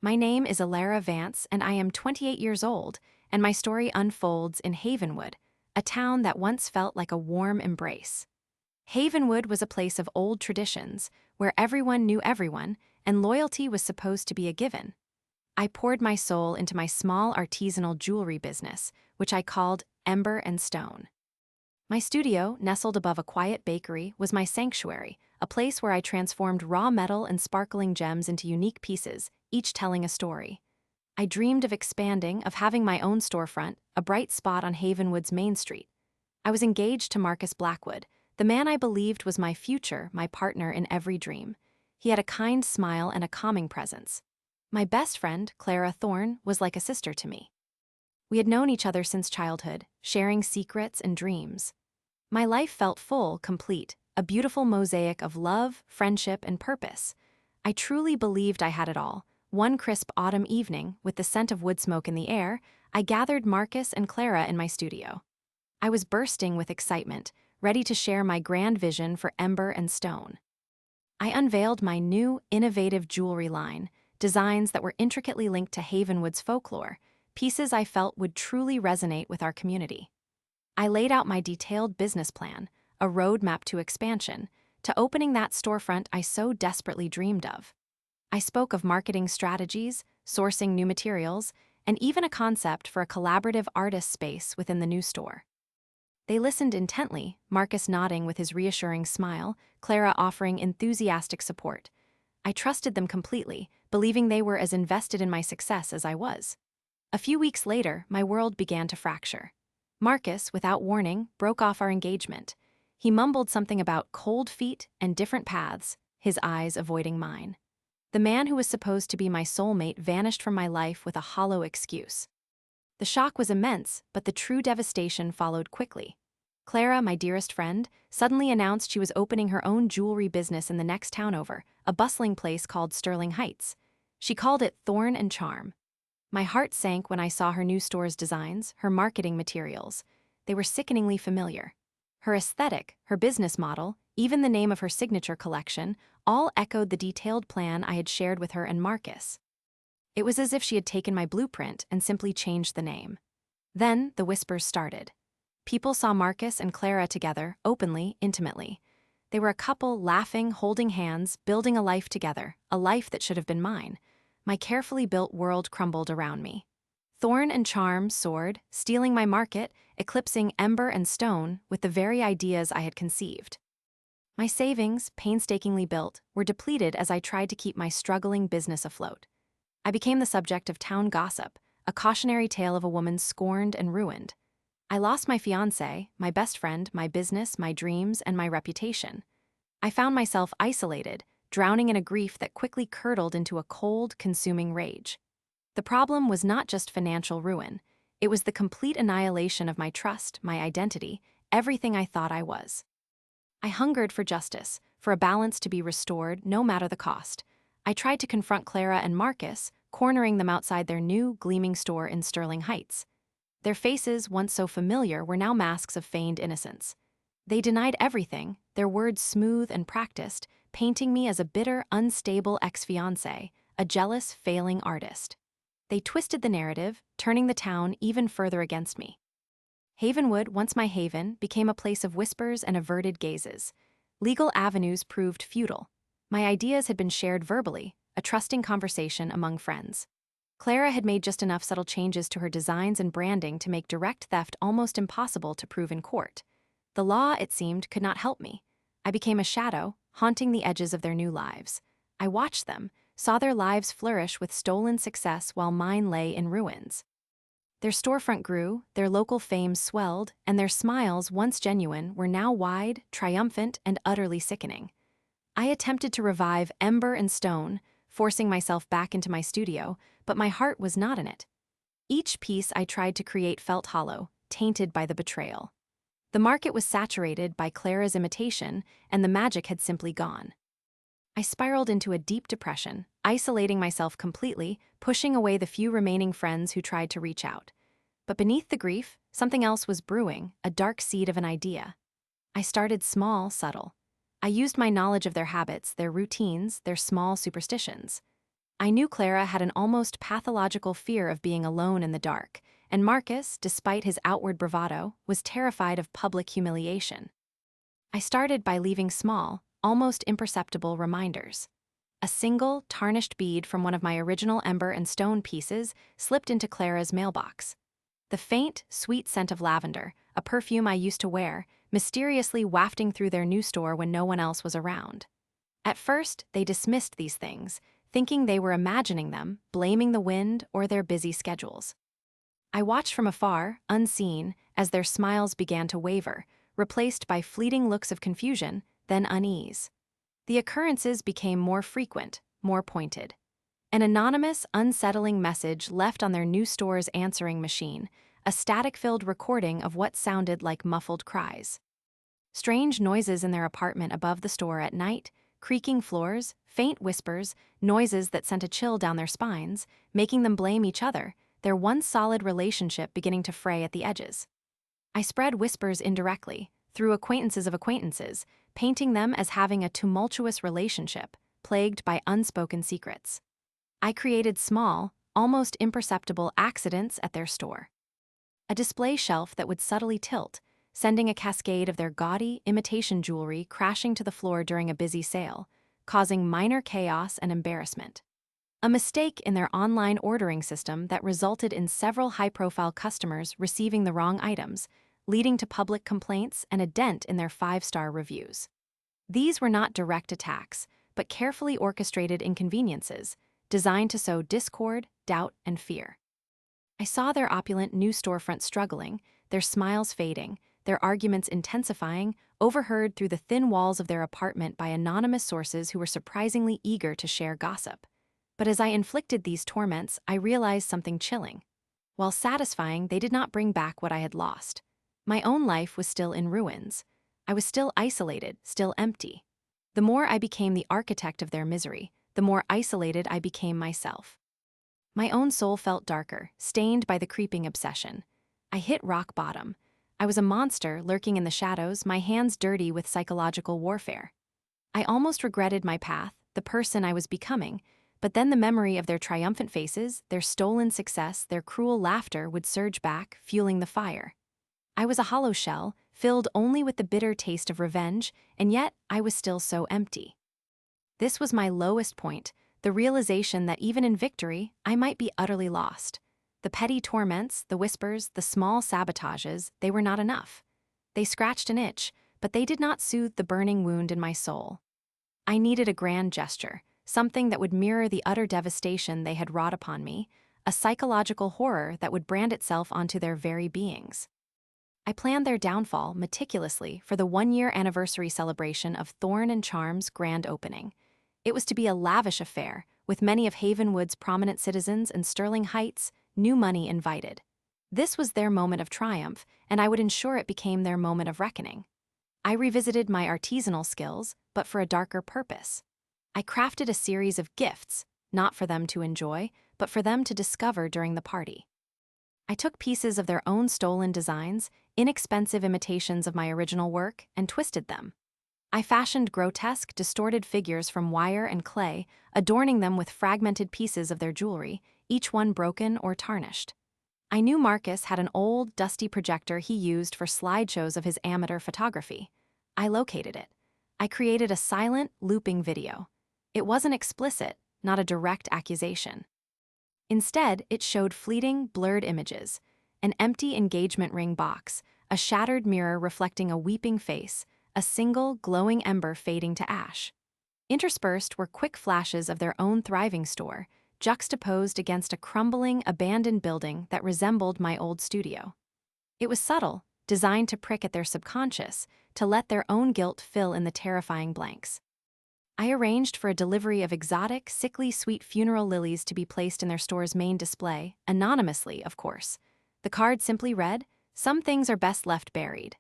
My name is Alara Vance, and I am 28 years old, and my story unfolds in Havenwood, a town that once felt like a warm embrace. Havenwood was a place of old traditions, where everyone knew everyone, and loyalty was supposed to be a given. I poured my soul into my small artisanal jewelry business, which I called Ember and Stone. My studio, nestled above a quiet bakery, was my sanctuary, a place where I transformed raw metal and sparkling gems into unique pieces, each telling a story. I dreamed of expanding, of having my own storefront, a bright spot on Havenwood's Main Street. I was engaged to Marcus Blackwood, the man I believed was my future, my partner in every dream. He had a kind smile and a calming presence. My best friend, Clara Thorne, was like a sister to me. We had known each other since childhood, sharing secrets and dreams. My life felt full, complete, a beautiful mosaic of love, friendship, and purpose. I truly believed I had it all. One crisp autumn evening, with the scent of wood smoke in the air, I gathered Marcus and Clara in my studio. I was bursting with excitement, ready to share my grand vision for Ember and Stone. I unveiled my new, innovative jewelry line, designs that were intricately linked to Havenwood's folklore, pieces I felt would truly resonate with our community. I laid out my detailed business plan, a roadmap to expansion, to opening that storefront I so desperately dreamed of. I spoke of marketing strategies, sourcing new materials, and even a concept for a collaborative artist space within the new store. They listened intently, Marcus nodding with his reassuring smile, Clara offering enthusiastic support. I trusted them completely, believing they were as invested in my success as I was. A few weeks later, my world began to fracture. Marcus, without warning, broke off our engagement. He mumbled something about cold feet and different paths, his eyes avoiding mine. The man who was supposed to be my soulmate vanished from my life with a hollow excuse. The shock was immense, but the true devastation followed quickly. Clara, my dearest friend, suddenly announced she was opening her own jewelry business in the next town over, a bustling place called Sterling Heights. She called it Thorn and Charm. My heart sank when I saw her new store's designs, her marketing materials. They were sickeningly familiar. Her aesthetic, her business model, even the name of her signature collection, all echoed the detailed plan I had shared with her and Marcus. It was as if she had taken my blueprint and simply changed the name. Then the whispers started. People saw Marcus and Clara together, openly, intimately. They were a couple, laughing, holding hands, building a life together, a life that should have been mine. My carefully built world crumbled around me. Thorn and Charm soared, stealing my market, eclipsing Ember and Stone with the very ideas I had conceived. My savings, painstakingly built, were depleted as I tried to keep my struggling business afloat. I became the subject of town gossip, a cautionary tale of a woman scorned and ruined. I lost my fiancé, my best friend, my business, my dreams, and my reputation. I found myself isolated, drowning in a grief that quickly curdled into a cold, consuming rage. The problem was not just financial ruin. It was the complete annihilation of my trust, my identity, everything I thought I was. I hungered for justice, for a balance to be restored, no matter the cost. I tried to confront Clara and Marcus, cornering them outside their new, gleaming store in Sterling Heights. Their faces, once so familiar, were now masks of feigned innocence. They denied everything, their words smooth and practiced, painting me as a bitter, unstable ex-fiancé, a jealous, failing artist. They twisted the narrative, turning the town even further against me. Havenwood, once my haven, became a place of whispers and averted gazes. Legal avenues proved futile. My ideas had been shared verbally, a trusting conversation among friends. Clara had made just enough subtle changes to her designs and branding to make direct theft almost impossible to prove in court. The law, it seemed, could not help me. I became a shadow, haunting the edges of their new lives. I watched them, saw their lives flourish with stolen success while mine lay in ruins. Their storefront grew, their local fame swelled, and their smiles, once genuine, were now wide, triumphant, and utterly sickening. I attempted to revive Ember and Stone, forcing myself back into my studio, but my heart was not in it. Each piece I tried to create felt hollow, tainted by the betrayal. The market was saturated by Clara's imitation, and the magic had simply gone. I spiraled into a deep depression, isolating myself completely, pushing away the few remaining friends who tried to reach out. But beneath the grief, something else was brewing, a dark seed of an idea. I started small, subtle. I used my knowledge of their habits, their routines, their small superstitions. I knew Clara had an almost pathological fear of being alone in the dark, and Marcus, despite his outward bravado, was terrified of public humiliation. I started by leaving small, almost imperceptible reminders. A single, tarnished bead from one of my original ember and stone pieces slipped into Clara's mailbox. The faint, sweet scent of lavender, a perfume I used to wear, mysteriously wafting through their new store when no one else was around. At first, they dismissed these things, thinking they were imagining them, blaming the wind or their busy schedules. I watched from afar, unseen, as their smiles began to waver, replaced by fleeting looks of confusion, then unease. The occurrences became more frequent, more pointed. An anonymous, unsettling message left on their new store's answering machine, a static-filled recording of what sounded like muffled cries. Strange noises in their apartment above the store at night, creaking floors, faint whispers, noises that sent a chill down their spines, making them blame each other, their once solid relationship beginning to fray at the edges. I spread whispers indirectly, through acquaintances of acquaintances, painting them as having a tumultuous relationship, plagued by unspoken secrets. I created small, almost imperceptible accidents at their store. A display shelf that would subtly tilt, sending a cascade of their gaudy, imitation jewelry crashing to the floor during a busy sale, causing minor chaos and embarrassment. A mistake in their online ordering system that resulted in several high-profile customers receiving the wrong items, leading to public complaints and a dent in their 5-star reviews. These were not direct attacks, but carefully orchestrated inconveniences, designed to sow discord, doubt, and fear. I saw their opulent new storefront struggling, their smiles fading, their arguments intensifying, overheard through the thin walls of their apartment by anonymous sources who were surprisingly eager to share gossip. But as I inflicted these torments, I realized something chilling. While satisfying, they did not bring back what I had lost. My own life was still in ruins. I was still isolated, still empty. The more I became the architect of their misery, the more isolated I became myself. My own soul felt darker, stained by the creeping obsession. I hit rock bottom. I was a monster lurking in the shadows, my hands dirty with psychological warfare. I almost regretted my path, the person I was becoming, but then the memory of their triumphant faces, their stolen success, their cruel laughter would surge back, fueling the fire. I was a hollow shell, filled only with the bitter taste of revenge, and yet I was still so empty. This was my lowest point, the realization that even in victory, I might be utterly lost. The petty torments, the whispers, the small sabotages, they were not enough. They scratched an itch, but they did not soothe the burning wound in my soul. I needed a grand gesture, something that would mirror the utter devastation they had wrought upon me, a psychological horror that would brand itself onto their very beings. I planned their downfall meticulously for the 1-year anniversary celebration of Thorn and Charm's grand opening. It was to be a lavish affair, with many of Havenwood's prominent citizens and Sterling Heights' new money invited. This was their moment of triumph, and I would ensure it became their moment of reckoning. I revisited my artisanal skills, but for a darker purpose. I crafted a series of gifts, not for them to enjoy, but for them to discover during the party. I took pieces of their own stolen designs, inexpensive imitations of my original work, and twisted them. I fashioned grotesque, distorted figures from wire and clay, adorning them with fragmented pieces of their jewelry, each one broken or tarnished. I knew Marcus had an old, dusty projector he used for slideshows of his amateur photography. I located it. I created a silent, looping video. It wasn't explicit, not a direct accusation. Instead, it showed fleeting, blurred images, an empty engagement ring box, a shattered mirror reflecting a weeping face, a single, glowing ember fading to ash. Interspersed were quick flashes of their own thriving store, juxtaposed against a crumbling, abandoned building that resembled my old studio. It was subtle, designed to prick at their subconscious, to let their own guilt fill in the terrifying blanks. I arranged for a delivery of exotic, sickly sweet funeral lilies to be placed in their store's main display, anonymously, of course. The card simply read, "Some things are best left buried."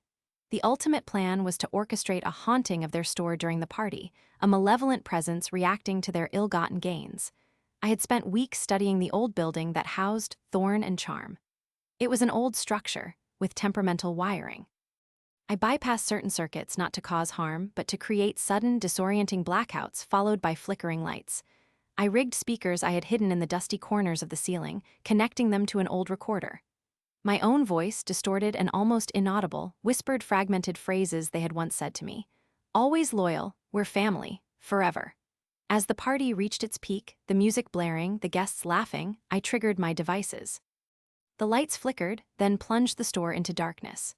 The ultimate plan was to orchestrate a haunting of their store during the party, a malevolent presence reacting to their ill-gotten gains. I had spent weeks studying the old building that housed Thorn and Charm. It was an old structure, with temperamental wiring. I bypassed certain circuits not to cause harm, but to create sudden, disorienting blackouts followed by flickering lights. I rigged speakers I had hidden in the dusty corners of the ceiling, connecting them to an old recorder. My own voice, distorted and almost inaudible, whispered fragmented phrases they had once said to me. Always loyal, we're family, forever. As the party reached its peak, the music blaring, the guests laughing, I triggered my devices. The lights flickered, then plunged the store into darkness.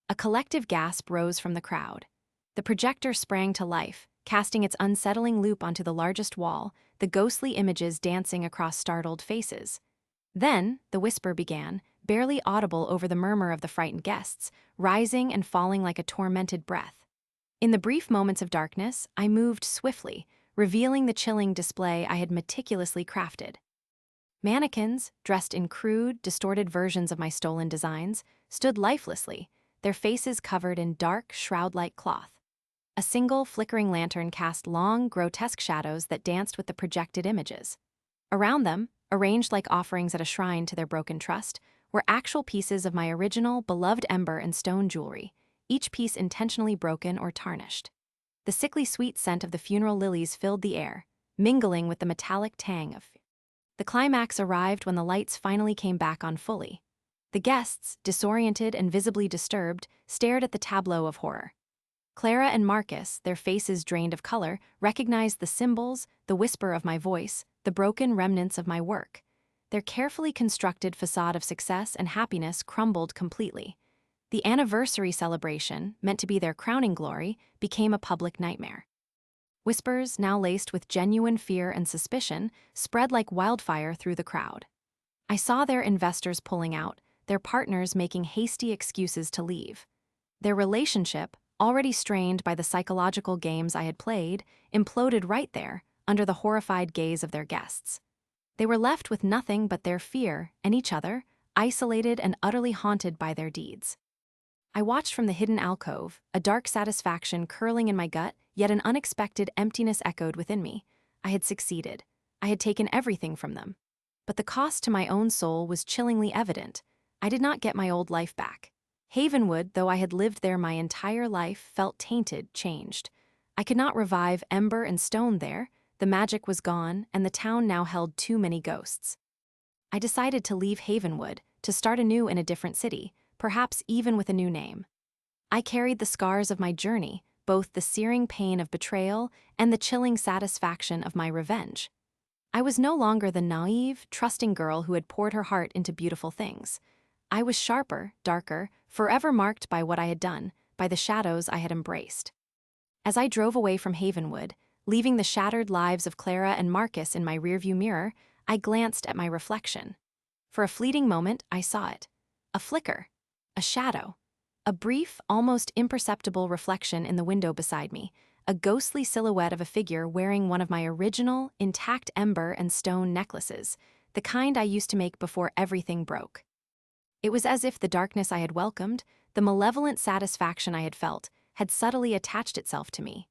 A collective gasp rose from the crowd. The projector sprang to life, casting its unsettling loop onto the largest wall, the ghostly images dancing across startled faces. Then, the whisper began, barely audible over the murmur of the frightened guests, rising and falling like a tormented breath. In the brief moments of darkness, I moved swiftly, revealing the chilling display I had meticulously crafted. Mannequins, dressed in crude, distorted versions of my stolen designs, stood lifelessly, their faces covered in dark, shroud-like cloth. A single, flickering lantern cast long, grotesque shadows that danced with the projected images. Around them, arranged like offerings at a shrine to their broken trust, were actual pieces of my original, beloved ember and stone jewelry, each piece intentionally broken or tarnished. The sickly sweet scent of the funeral lilies filled the air, mingling with the metallic tang of. The climax arrived when the lights finally came back on fully. The guests, disoriented and visibly disturbed, stared at the tableau of horror. Clara and Marcus, their faces drained of color, recognized the symbols, the whisper of my voice, the broken remnants of my work. Their carefully constructed facade of success and happiness crumbled completely. The anniversary celebration, meant to be their crowning glory, became a public nightmare. Whispers, now laced with genuine fear and suspicion, spread like wildfire through the crowd. I saw their investors pulling out, their partners making hasty excuses to leave. Their relationship, already strained by the psychological games I had played, imploded right there, under the horrified gaze of their guests. They were left with nothing but their fear and each other, isolated and utterly haunted by their deeds. I watched from the hidden alcove, a dark satisfaction curling in my gut, yet an unexpected emptiness echoed within me. I had succeeded. I had taken everything from them. But the cost to my own soul was chillingly evident. I did not get my old life back. Havenwood, though I had lived there my entire life, felt tainted, changed. I could not revive ember and stone there. The magic was gone, and the town now held too many ghosts. I decided to leave Havenwood, to start anew in a different city, perhaps even with a new name. I carried the scars of my journey, both the searing pain of betrayal and the chilling satisfaction of my revenge. I was no longer the naive, trusting girl who had poured her heart into beautiful things. I was sharper, darker, forever marked by what I had done, by the shadows I had embraced. As I drove away from Havenwood, leaving the shattered lives of Clara and Marcus in my rearview mirror, I glanced at my reflection. For a fleeting moment, I saw it. A flicker. A shadow. A brief, almost imperceptible reflection in the window beside me, a ghostly silhouette of a figure wearing one of my original, intact ember and stone necklaces, the kind I used to make before everything broke. It was as if the darkness I had welcomed, the malevolent satisfaction I had felt, had subtly attached itself to me.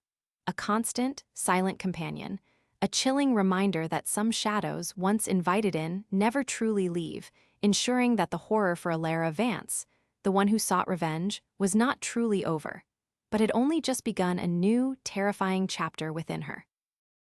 A constant, silent companion, a chilling reminder that some shadows, once invited in, never truly leave, ensuring that the horror for Alara Vance, the one who sought revenge, was not truly over, but had only just begun a new, terrifying chapter within her.